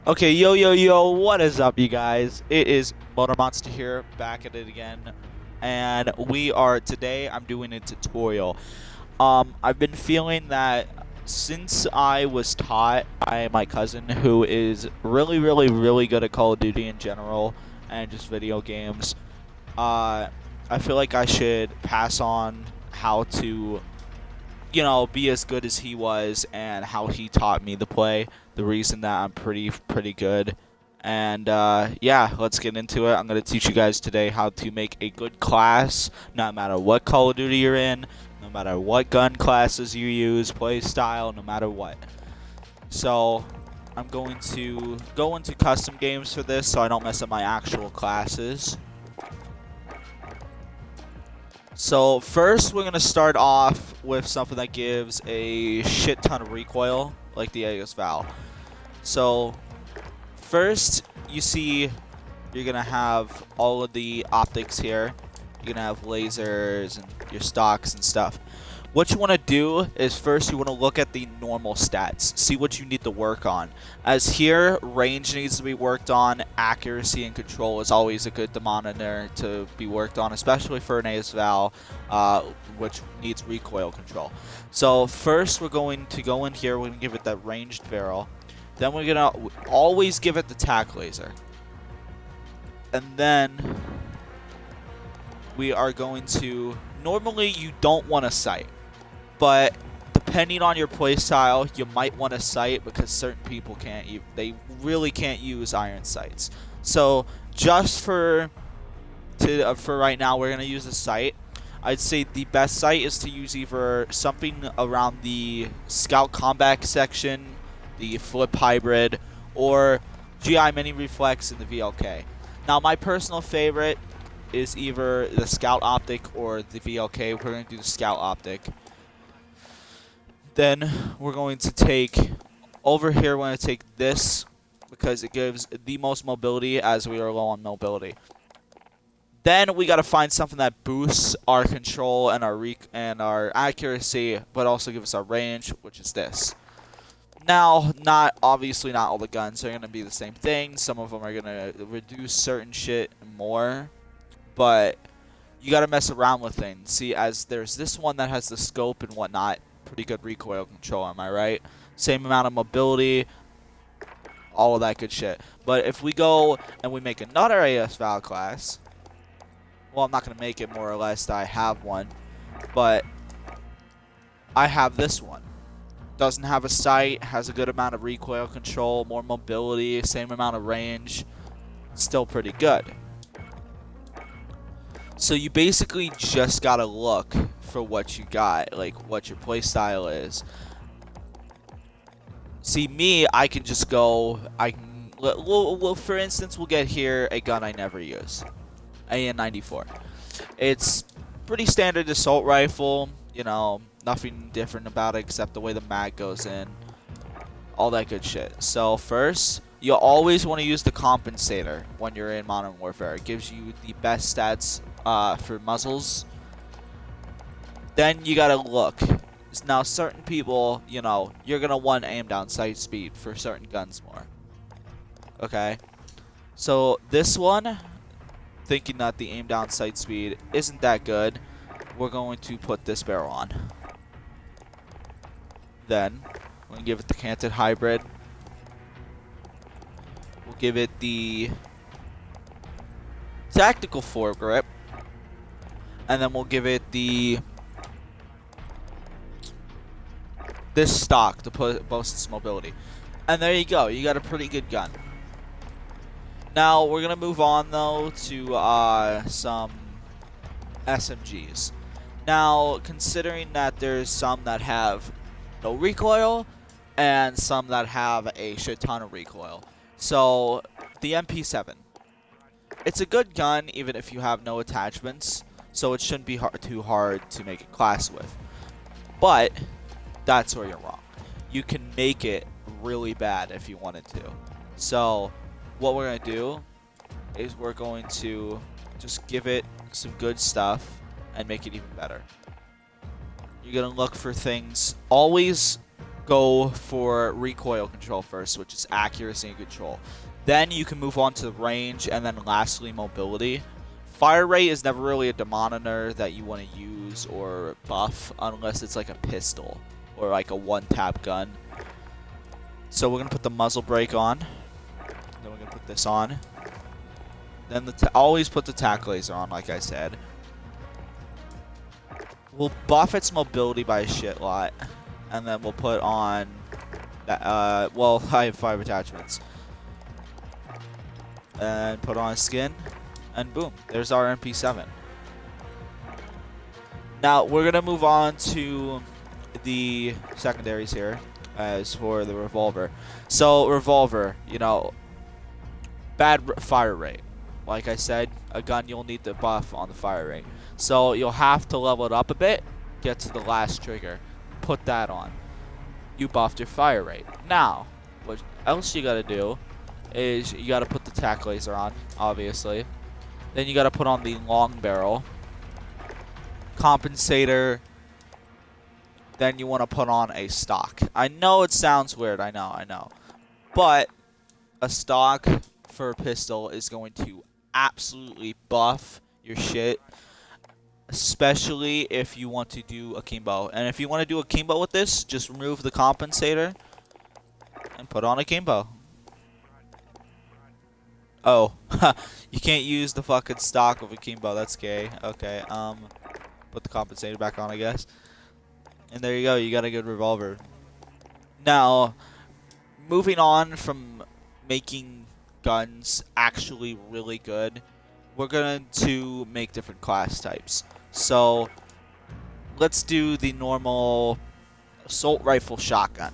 Okay, yo, what is up, you guys? It is Motor Monster here, back at it again, and I'm doing a tutorial. I've been feeling that since I was taught by my cousin, who is really good at Call of Duty in general, and just video games, uh, I feel like I should pass on how to be as good as he was and how he taught me to play. The reason that I'm pretty good. And yeah, let's get into it. I'm going to teach you guys today how to make a good class, no matter what Call of Duty you're in, no matter what gun classes you use, play style, no matter what. So I'm going to go into custom games for this so I don't mess up my actual classes. So first we're going to start off with something that gives a shit ton of recoil, like the AS Val. So first you see you're going to have all of the optics here. You're going to have lasers and your stocks and stuff. What you want to do is first you want to look at the normal stats, see what you need to work on. As here, range needs to be worked on, accuracy and control is always a good monitor to be worked on, especially for an AS Val, which needs recoil control. So first we're going to go in here, we're going to give it that ranged barrel. Then we're going to always give it the tac laser. And then we are going to, normally you don't want a sight. But depending on your playstyle, you might want a sight because certain people they really can't use iron sights. So just for right now, we're gonna use a sight. I'd say the best sight is to use either something around the Scout Combat section, the Flip Hybrid, or GI Mini Reflex in the VLK. Now, my personal favorite is either the Scout Optic or the VLK. We're gonna do the Scout Optic. Then we're going to take, over here we're going to take this because it gives the most mobility as we are low on mobility. Then we got to find something that boosts our control and our accuracy, but also gives us our range, which is this. Now, obviously not all the guns are going to be the same thing. Some of them are going to reduce certain shit more, but you got to mess around with things. See, as there's this one that has the scope and whatnot. Pretty good recoil control, am I right? Same amount of mobility, all of that good shit. But if we go and we make another AS Val class, well, I'm not going to make it more or less that I have one, but I have this one. Doesn't have a sight, has a good amount of recoil control, more mobility, same amount of range, still pretty good. So you basically just got to look for what you got, like what your playstyle is. See, me, I can just go, for instance, we'll get here a gun I never use, AN-94. It's pretty standard assault rifle, you know, nothing different about it except the way the mag goes in, all that good shit. So first, you always want to use the compensator when you're in Modern Warfare. It gives you the best stats for muzzles. Then you gotta look. Now, certain people, you know, you're gonna want aim down sight speed for certain guns more. Okay? So, this one, thinking that the aim down sight speed isn't that good, we're going to put this barrel on. Then, we're gonna give it the canted hybrid. We'll give it the tactical foregrip. And then we'll give it this stock to boast its mobility. And there you go. You got a pretty good gun. Now, we're going to move on, though, to some SMGs. Now, considering that there's some that have no recoil and some that have a shit ton of recoil. So, the MP7. It's a good gun even if you have no attachments. So it shouldn't be too hard to make a class with. But that's where you're wrong. You can make it really bad if you wanted to. So what we're going to do is we're going to just give it some good stuff and make it even better. You're going to look for things. Always go for recoil control first, which is accuracy and control. Then you can move on to range, and then lastly mobility. Fire rate is never really a demoner that you want to use or buff unless it's like a pistol or like a one-tap gun. So we're going to put the muzzle brake on. Then we're going to put this on. Then always put the tack laser on, like I said. We'll buff its mobility by a shit lot. And then we'll put on that, well, I have 5 attachments. And put on a skin. And boom, there's our MP7. Now, we're going to move on to the secondaries here as for the revolver. So, revolver, you know, bad fire rate. Like I said, a gun you'll need to buff on the fire rate. So, you'll have to level it up a bit, get to the last trigger, put that on. You buffed your fire rate. Now, what else you got to do is you got to put the tack laser on, obviously. Then you got to put on the long barrel. Compensator. Then you want to put on a stock. I know it sounds weird. I know. But a stock for a pistol is going to absolutely buff your shit. Especially if you want to do a kimbo. And if you want to do a kimbo with this, just remove the compensator and put on a kimbo. Oh, you can't use the fucking stock of a kimbo. That's gay. Okay, put the compensator back on, I guess. And there you go. You got a good revolver. Now, moving on from making guns actually really good, we're going to make different class types. So, let's do the normal assault rifle shotgun.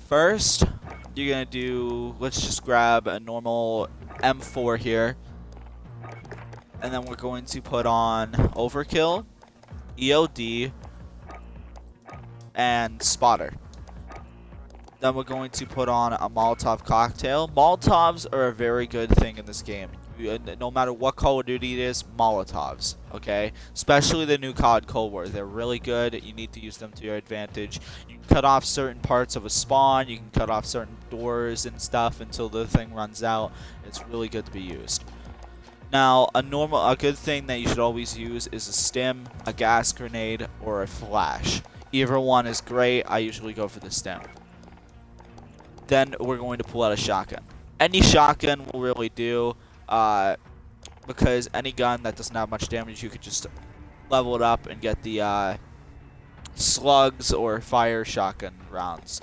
First, you're going to do, let's just grab a normal M4 here. And then we're going to put on Overkill, EOD, and Spotter. Then we're going to put on a Molotov cocktail. Molotovs are a very good thing in this game. No matter what Call of Duty it is, Molotovs, okay? Especially the new COD Cold War. They're really good. You need to use them to your advantage. You can cut off certain parts of a spawn. You can cut off certain doors and stuff until the thing runs out. It's really good to be used. Now, a good thing that you should always use is a stim, a gas grenade, or a flash. Either one is great. I usually go for the stim. Then we're going to pull out a shotgun. Any shotgun will really do. Because any gun that doesn't have much damage, you could just level it up and get the slugs or fire shotgun rounds.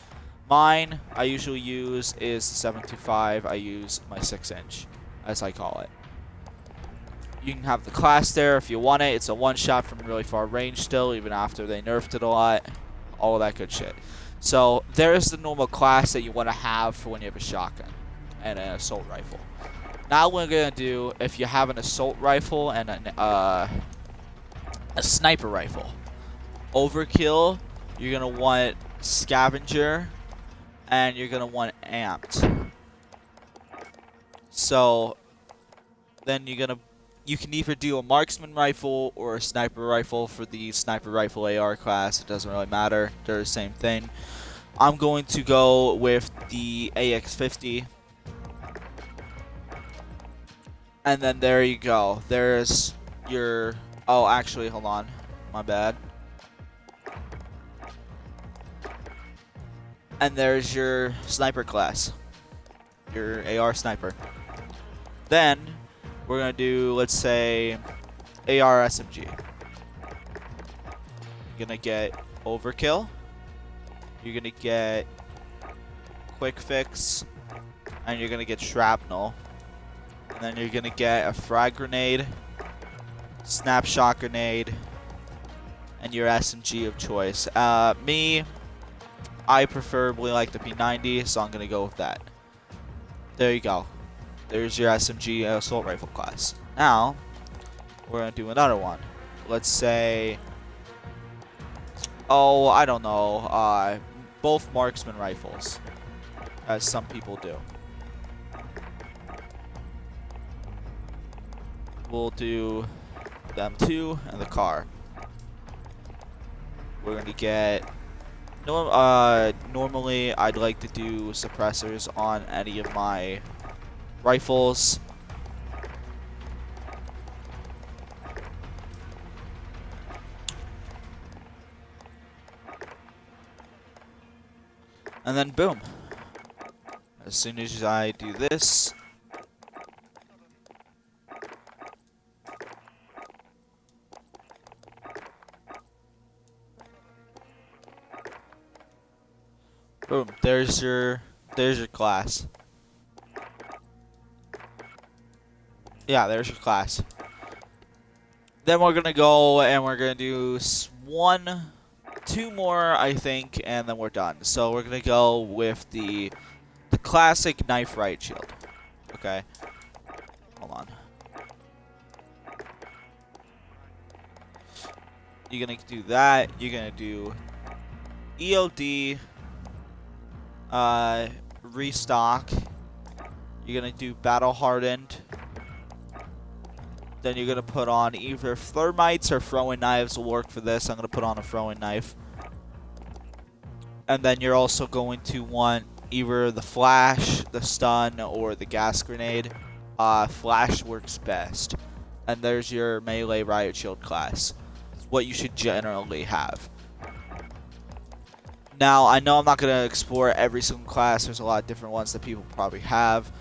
Mine, I usually use is the 725. I use my 6-inch, as I call it. You can have the class there if you want it. It's a one-shot from really far range still, even after they nerfed it a lot. All of that good shit. So, there's the normal class that you want to have for when you have a shotgun and an assault rifle. Now what we're going to do, if you have an assault rifle and a sniper rifle. Overkill, you're going to want scavenger, and you're going to want amped. So, then you can either do a marksman rifle or a sniper rifle for the sniper rifle AR class. It doesn't really matter. They're the same thing. I'm going to go with the AX50. And then there you go. There's your... Oh, actually, hold on. My bad. And there's your sniper class. Your AR sniper. Then, we're going to do, let's say, AR SMG. You're going to get Overkill. You're going to get Quick Fix. And you're going to get Shrapnel. And then you're going to get a frag grenade, snapshot grenade, and your SMG of choice. Me, I preferably like the P90, so I'm going to go with that. There you go. There's your SMG assault rifle class. Now, we're going to do another one. Let's say, oh, I don't know, both marksman rifles, as some people do. We'll do them two and the car. We're going to get Normally I'd like to do suppressors on any of my rifles. And then boom. As soon as I do this, boom, there's your class. Yeah, there's your class. Then we're gonna go and we're gonna do two more, I think, and then we're done. So we're gonna go with the classic knife riot shield. Okay. Hold on. You're gonna do that. You're gonna do EOD, restock. You're gonna do battle hardened. Then you're gonna put on either thermites or throwing knives will work for this. I'm gonna put on a throwing knife. And then you're also going to want either the flash, the stun, or the gas grenade. Flash works best. And there's your melee riot shield class. It's what you should generally have. Now, I know I'm not going to explore every single class. There's a lot of different ones that people probably have.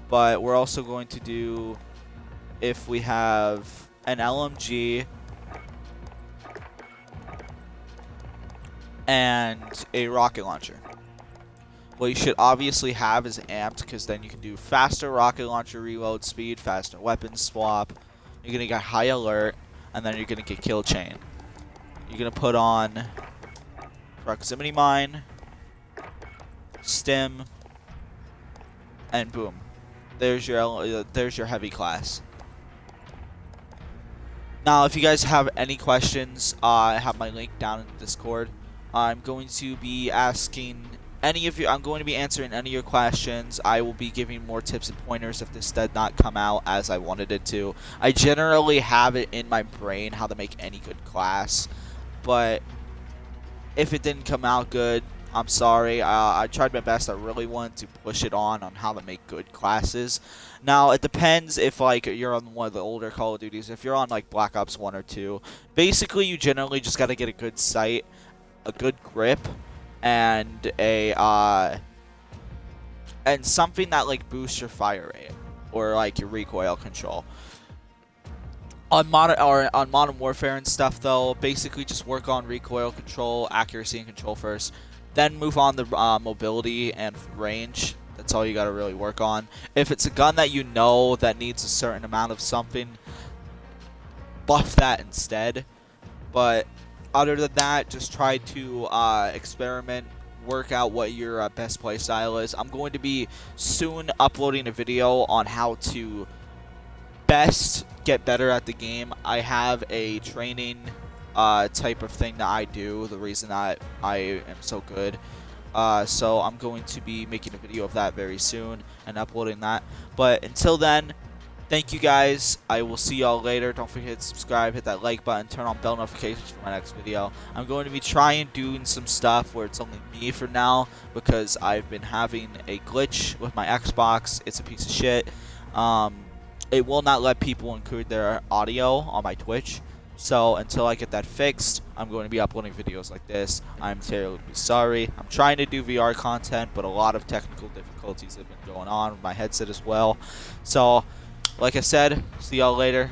But we're also going to do, if we have an LMG and a rocket launcher. What you should obviously have is amped, because then you can do faster rocket launcher reload speed, faster weapon swap. You're going to get high alert, and then you're going to get kill chain. You're going to put on proximity mine, stim, and boom. There's your heavy class. Now, if you guys have any questions, I have my link down in the Discord. I'm going to be asking I'm going to be answering any of your questions. I will be giving more tips and pointers if this did not come out as I wanted it to. I generally have it in my brain how to make any good class, but if it didn't come out good, I'm sorry. I tried my best. I really wanted to push it on how to make good classes. Now, it depends if, like, you're on one of the older Call of Duties. If you're on, like, Black Ops 1 or 2, basically you generally just got to get a good sight, a good grip, and and something that, like, boosts your fire rate or, like, your recoil control. On Modern Warfare and stuff, though, basically just work on recoil control, accuracy, and control first. Then move on to mobility and range. That's all you got to really work on. If it's a gun that you know that needs a certain amount of something, buff that instead. But other than that, just try to experiment, work out what your best play style is. I'm going to be soon uploading a video on how to best get better at the game. I have a training type of thing that I do, the reason that I am so good. So I'm going to be making a video of that very soon and uploading that. But until then, thank you guys. I will see y'all later. Don't forget to subscribe, hit that like button, turn on bell notifications for my next video. I'm going to be trying doing some stuff where it's only me for now, because I've been having a glitch with my Xbox. It's a piece of shit. It will not let people include their audio on my Twitch. So until I get that fixed, I'm going to be uploading videos like this. I'm terribly sorry. I'm trying to do VR content, but a lot of technical difficulties have been going on with my headset as well. So, like I said, see y'all later.